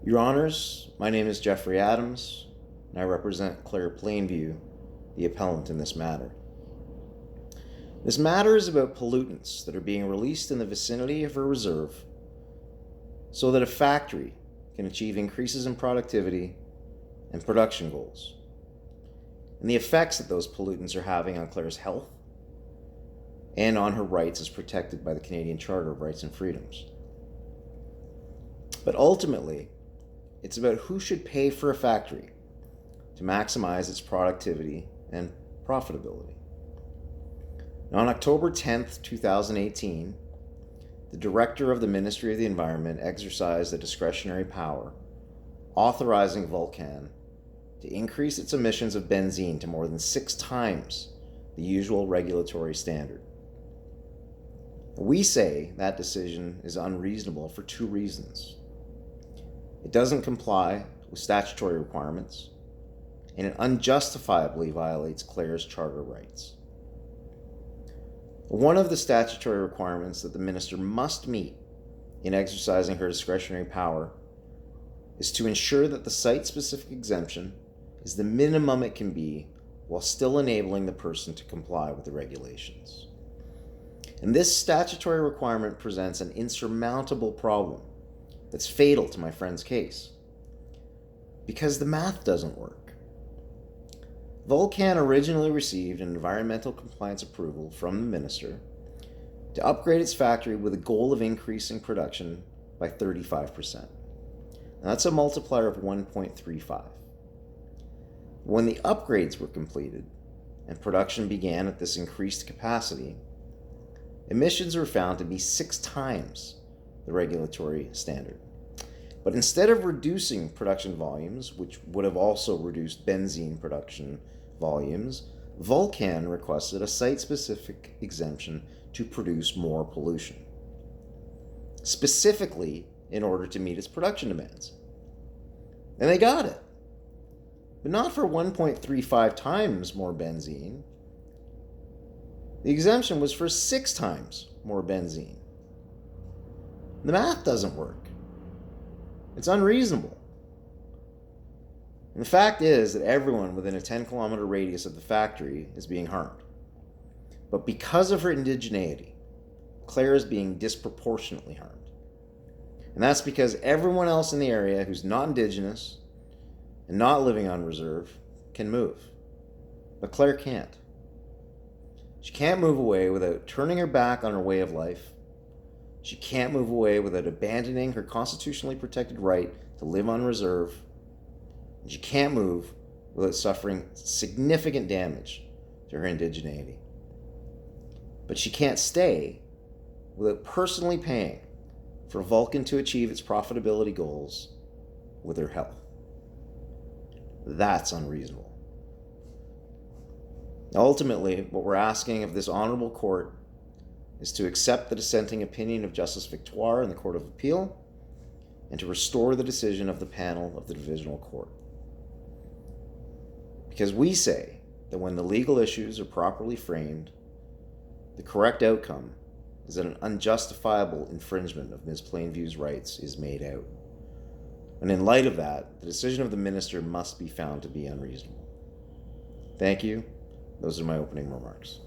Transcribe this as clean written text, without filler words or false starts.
Your Honors, my name is Jeffrey Adams, and I represent Claire Plainview, the appellant in this matter. This matter is about pollutants that are being released in the vicinity of her reserve so that a factory can achieve increases in productivity and production goals, and the effects that those pollutants are having on Claire's health and on her rights as protected by the Canadian Charter of Rights and Freedoms. But ultimately, it's about who should pay for a factory to maximize its productivity and profitability. Now, on October 10th, 2018, the director of the Ministry of the Environment exercised a discretionary power authorizing Vulcan to increase its emissions of benzene to more than 6 times the usual regulatory standard. We say that decision is unreasonable for 2 reasons. It doesn't comply with statutory requirements, and it unjustifiably violates Claire's charter rights. One of the statutory requirements that the minister must meet in exercising her discretionary power is to ensure that the site-specific exemption is the minimum it can be while still enabling the person to comply with the regulations. And this statutory requirement presents an insurmountable problem that's fatal to my friend's case, because the math doesn't work. Vulcan originally received an environmental compliance approval from the minister to upgrade its factory with a goal of increasing production by 35%. Now, that's a multiplier of 1.35. When the upgrades were completed and production began at this increased capacity, emissions were found to be 6 times the regulatory standard. But instead of reducing production volumes, which would have also reduced benzene production volumes, Vulcan requested a site-specific exemption to produce more pollution, specifically in order to meet its production demands. And they got it, but not for 1.35 times more benzene. The exemption was for 6 times more benzene. The math doesn't work. It's unreasonable. And the fact is that everyone within a 10-kilometer radius of the factory is being harmed. But because of her indigeneity, Claire is being disproportionately harmed. And that's because everyone else in the area who's not Indigenous and not living on reserve can move. But Claire can't. She can't move away without turning her back on her way of life. She can't move away without abandoning her constitutionally protected right to live on reserve. And she can't move without suffering significant damage to her indigeneity. But she can't stay without personally paying for Vulcan to achieve its profitability goals with her health. That's unreasonable. Ultimately, what we're asking of this honorable court is to accept the dissenting opinion of Justice Victoire in the Court of Appeal and to restore the decision of the panel of the Divisional Court. Because we say that when the legal issues are properly framed, the correct outcome is that an unjustifiable infringement of Ms. Plainview's rights is made out. And in light of that, the decision of the minister must be found to be unreasonable. Thank you. Those are my opening remarks.